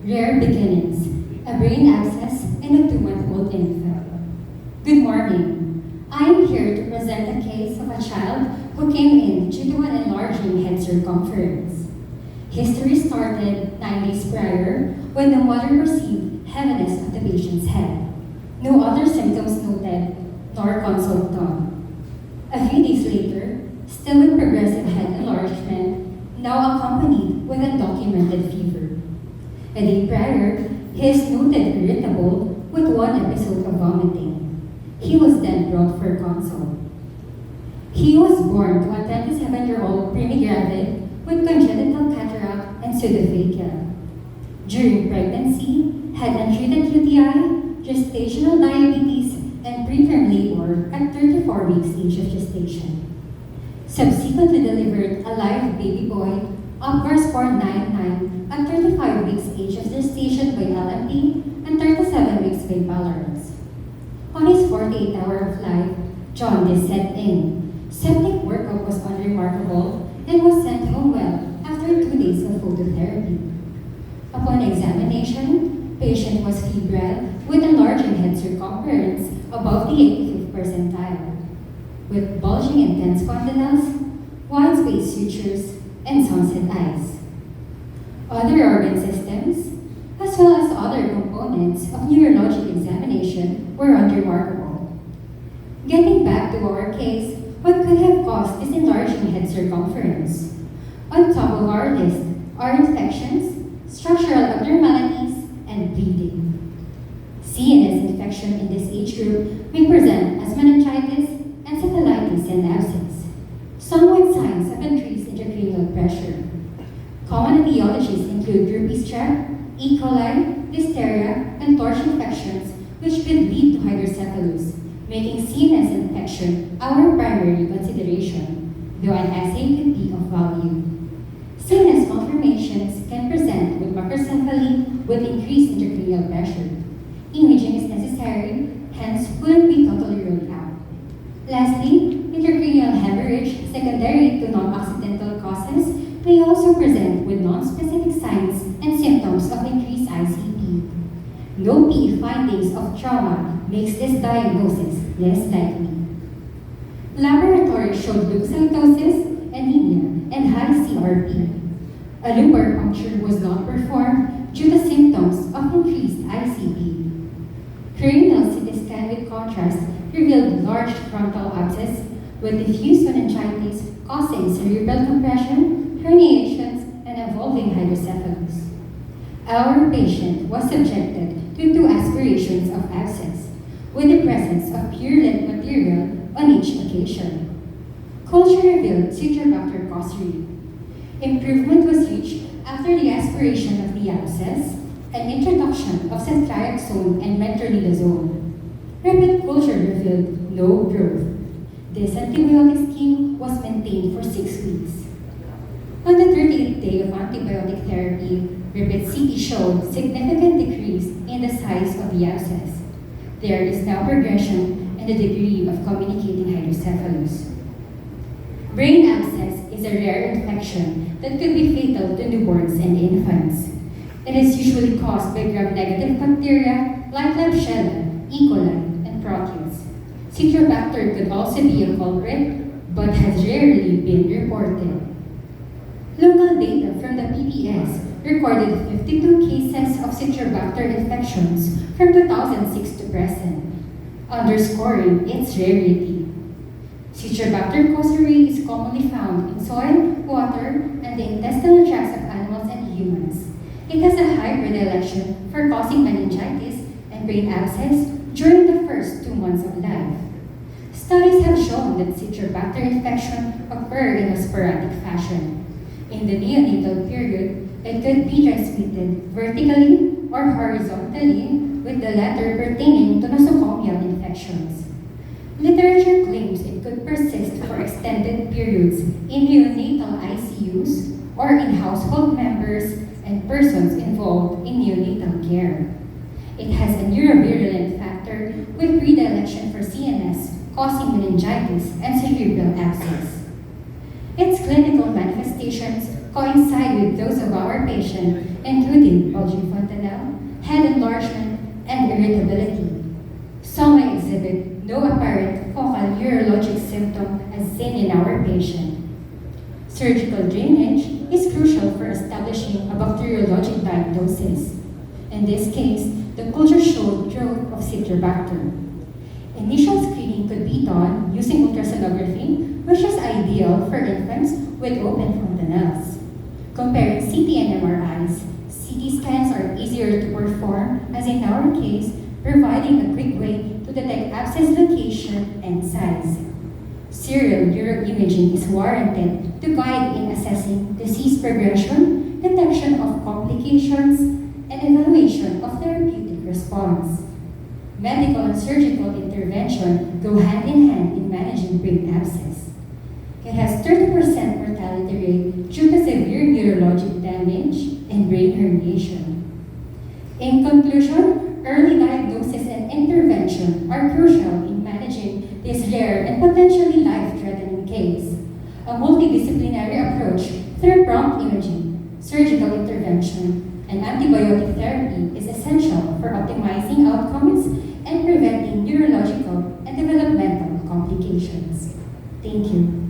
Rare beginnings, a brain abscess, and a 2-month-old infant. Good morning. I am here to present a case of a child who came in due to an enlarging head circumference. History started 9 days prior when the mother perceived heaviness of the patient's head. No other symptoms noted, nor consult done. A few days later, still with progressive head enlargement, now accompanied with undocumented fever. A day prior, he is noted irritable with one episode of vomiting. He was then brought for consult. He was born to a 27-year-old primigravid with congenital cataract and pseudophakia. During pregnancy, had untreated UTI, gestational diabetes, and preterm labor at 34 weeks age of gestation. Subsequently delivered a live baby boy, upwards for 9 at 35 weeks age of gestation by LMP and 37 weeks by Ballards. On his 48th hour of life, jaundice set in. Septic workup was unremarkable and was sent home well after 2 days of phototherapy. Upon examination, patient was febrile with enlarging head circumference above the 85th percentile, with bulging intense condyles, wide-spaced sutures, and sunset eyes. Other organ systems, as well as other components of neurologic examination, were unremarkable. Getting back to our case, what could have caused this enlarging head circumference? On top of our list are infections, structural abnormalities, and bleeding. CNS infection in this age group may present as meningitis, encephalitis, and abscess, some with signs of increased intracranial pressure. Common etiologies include herpes strep, E. coli, diphtheria, and torch infections, which could lead to hydrocephalus, making CNS infection our primary consideration, though an assay could be of value. CNS malformations can present with macrocephaly with increased intracranial pressure. Imaging is necessary, hence wouldn't be totally ruled out. Lastly, intracranial hemorrhage secondary to non-accidental causes may also present with non-specific signs and symptoms of increased ICP. No PE findings of trauma makes this diagnosis less likely. Laboratory showed leukocytosis, anemia, and high CRP. A lumbar puncture was not performed due to symptoms of increased ICP. Cranial CT scan with contrast revealed large frontal abscess with diffuse meningitis causing cerebral compression, herniations, and evolving hydrocephalus. Our patient was subjected to 2 aspirations of abscess with the presence of purulent material on each occasion. Culture revealed Citrobacter causerii. Improvement was reached after the aspiration of the abscess and introduction of ceftriaxone and metronidazole. Repeat culture revealed no growth. This antibiotic scheme was maintained for 6 weeks. On the 38th day of antibiotic therapy, repeat CT showed significant decrease in the size of the abscess. There is now progression in the degree of communicating hydrocephalus. Brain abscess is a rare infection that could be fatal to newborns and infants. It is usually caused by gram-negative bacteria like Klebsiella, E. coli, and Proteus. Citrobacter could also be a culprit, but has rarely been reported. Local data from the PBS recorded 52 cases of Citrobacter infections from 2006 to present, underscoring its rarity. Citrobacter causerii is commonly found in soil, water, and the intestinal tracts of animals and humans. It has a high predilection for causing meningitis and brain abscess during the first 2 months of life. Studies have shown that Citrobacter infection occur in a sporadic fashion. In the neonatal period, it could be transmitted vertically or horizontally, with the latter pertaining to nosocomial infections. Literature claims it could persist for extended periods in neonatal ICUs or in household members and persons involved in neonatal care. It has a neurovirulent factor with predilection for CNS, causing meningitis and cerebral abscess. Its clinical manifestations coincide with those of our patient including bulging fontanelle, head enlargement, and irritability. Some may exhibit no apparent focal neurologic symptom as seen in our patient. Surgical drainage is crucial for establishing a bacteriologic diagnosis. In this case, the culture showed growth of Citrobacter. Initial screening could be done using ultrasonography, which is ideal for infants with open fontanelles. Comparing CT and MRIs, CT scans are easier to perform, as in our case, providing a quick way to detect abscess location and size. Serial neuroimaging is warranted to guide in assessing disease progression, detection of complications, and evaluation of therapeutic response. Medical and surgical intervention go hand in hand in managing brain abscess. It has 30% mortality rate due to severe neurologic damage and brain herniation. In conclusion, early diagnosis and intervention are crucial in managing this rare and potentially life-threatening case. A multidisciplinary approach through prompt imaging, surgical intervention, and antibiotic therapy is essential for optimizing outcomes and preventing neurological and developmental complications. Thank you.